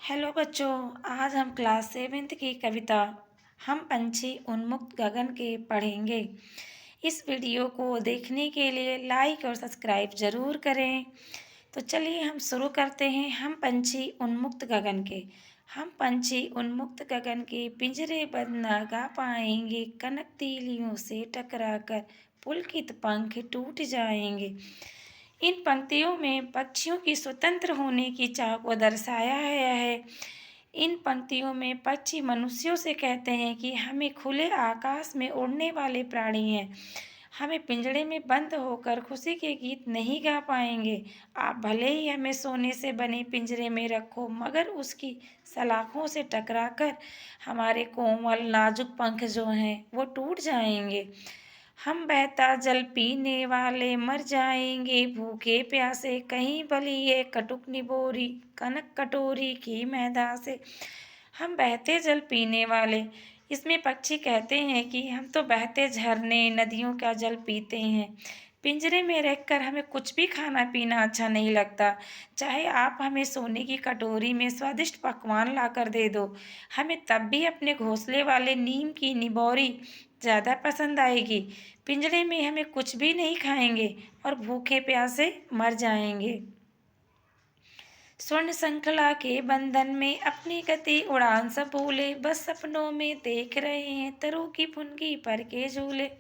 Hello बच्चों। आज हम क्लास 7th की कविता हम पंछी उन्मुक्त गगन के पढ़ेंगे। इस वीडियो को देखने के लिए लाइक और सब्सक्राइब ज़रूर करें। तो चलिए हम शुरू करते हैं। हम पंछी उन्मुक्त गगन के। हम पंछी उन्मुक्त गगन के पिंजरे बंद न गा पाएंगे, कनक तीलियों से टकराकर पुलकित पंख टूट जाएंगे। इन पंक्तियों में पक्षियों की स्वतंत्र होने की चाह को दर्शाया गया है। इन पंक्तियों में पक्षी मनुष्यों से कहते हैं कि हमें खुले आकाश में उड़ने वाले प्राणी हैं, हमें पिंजड़े में बंद होकर खुशी के गीत नहीं गा पाएंगे। आप भले ही हमें सोने से बने पिंजरे में रखो, मगर उसकी सलाखों से टकराकर हमारे कोमल नाजुक पंख जो हैं वो टूट जाएंगे। हम बहता जल पीने वाले मर जाएंगे भूखे प्यासे, कहीं भली ये कटुक निबोरी कनक कटोरी की मैदा से। हम बहते जल पीने वाले, इसमें पक्षी कहते हैं कि हम तो बहते झरने नदियों का जल पीते हैं। पिंजरे में रहकर हमें कुछ भी खाना पीना अच्छा नहीं लगता, चाहे आप हमें सोने की कटोरी में स्वादिष्ट पकवान लाकर दे दो, हमें तब भी अपने घोंसले वाले नीम की निबोरी ज़्यादा पसंद आएगी। पिंजरे में हमें कुछ भी नहीं खाएंगे और भूखे प्यासे मर जाएंगे। स्वर्ण श्रृंखला के बंधन में अपनी गति उड़ान सब भूले, बस सपनों में देख रहे हैं तरू की फुनगी पर के झूले।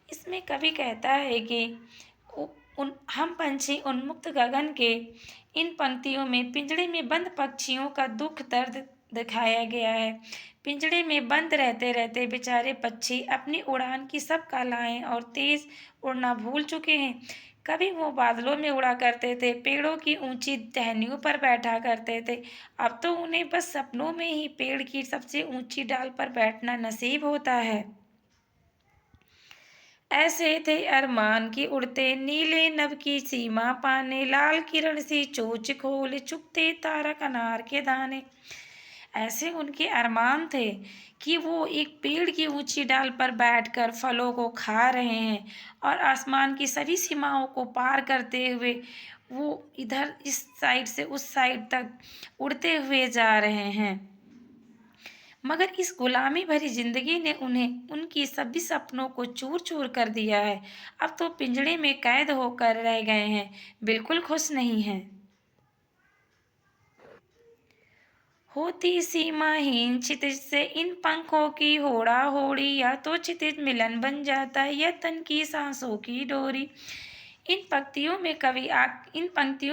इसमें कवि कहता है कि हम पंछी उन्मुक्त गगन के इन पंक्तियों में पिंजड़े में बंद पक्षियों का दुख दर्द दिखाया गया है। पिंजड़े में बंद रहते रहते बेचारे पक्षी अपनी उड़ान की सब कलाएं और तेज उड़ना भूल चुके हैं। कभी वो बादलों में उड़ा करते थे, पेड़ों की ऊंची टहनियों पर बैठा करते थे, अब तो उन्हें बस सपनों में ही पेड़ की सबसे ऊंची डाल पर बैठना नसीब होता है। ऐसे थे अरमान की उड़ते नीले नभ की सीमा पाने, लाल किरण सी चोंच खोल चुगते तारक अनार के दाने। ऐसे उनके अरमान थे कि वो एक पेड़ की ऊंची डाल पर बैठकर फलों को खा रहे हैं और आसमान की सभी सीमाओं को पार करते हुए वो इधर इस साइड से उस साइड तक उड़ते हुए जा रहे हैं। मगर इस गुलामी भरी जिंदगी ने उन्हें उनकी सभी सपनों को चूर चूर कर दिया है। अब तो पिंजड़े में कैद होकर रह गए हैं, बिल्कुल खुश नहीं हैं। होती सीमाहीन क्षितिज से इन पंखों की होड़ा होड़ी, या तो क्षितिज मिलन बन जाता या तन की सांसों की डोरी। इन पंक्तियों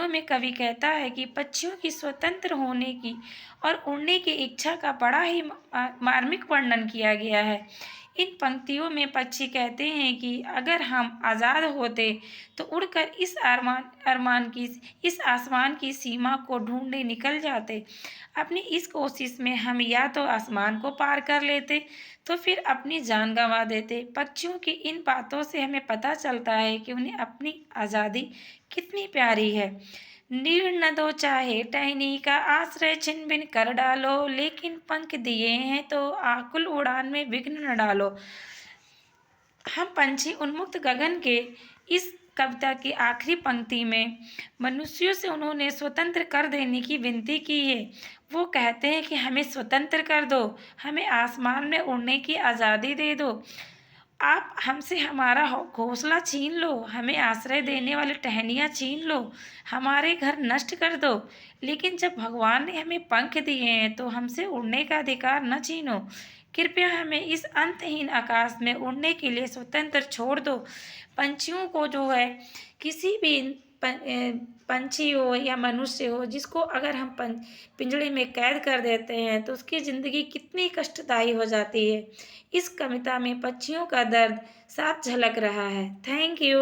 में कवि कहता है कि पक्षियों की स्वतंत्र होने की और उड़ने की इच्छा का बड़ा ही मार्मिक वर्णन किया गया है। इन पंक्तियों में पक्षी कहते हैं कि अगर हम आज़ाद होते तो उड़कर इस आसमान की सीमा को ढूंढने निकल जाते। अपनी इस कोशिश में हम या तो आसमान को पार कर लेते तो फिर अपनी जान गंवा देते। पक्षियों की इन बातों से हमें पता चलता है कि उन्हें अपनी आज़ादी कितनी प्यारी है। नीड़ न दो चाहे टहनी का आश्रय छिन भिन कर डालो, लेकिन पंख दिए हैं तो आकुल उड़ान में विघ्न न डालो। हम पंछी उन्मुक्त गगन के इस कविता की आखिरी पंक्ति में मनुष्यों से उन्होंने स्वतंत्र कर देने की विनती की है। वो कहते हैं कि हमें स्वतंत्र कर दो, हमें आसमान में उड़ने की आज़ादी दे दो। आप हमसे हमारा घोंसला छीन लो, हमें आश्रय देने वाली टहनियाँ छीन लो, हमारे घर नष्ट कर दो, लेकिन जब भगवान ने हमें पंख दिए हैं तो हमसे उड़ने का अधिकार न छीनो। कृपया हमें इस अंतहीन आकाश में उड़ने के लिए स्वतंत्र छोड़ दो। पंछियों को जो है, किसी भी पंछी हो या मनुष्य हो, जिसको अगर हम पिंजड़े में कैद कर देते हैं तो उसकी ज़िंदगी कितनी कष्टदायी हो जाती है। इस कविता में पक्षियों का दर्द साफ झलक रहा है। Thank you.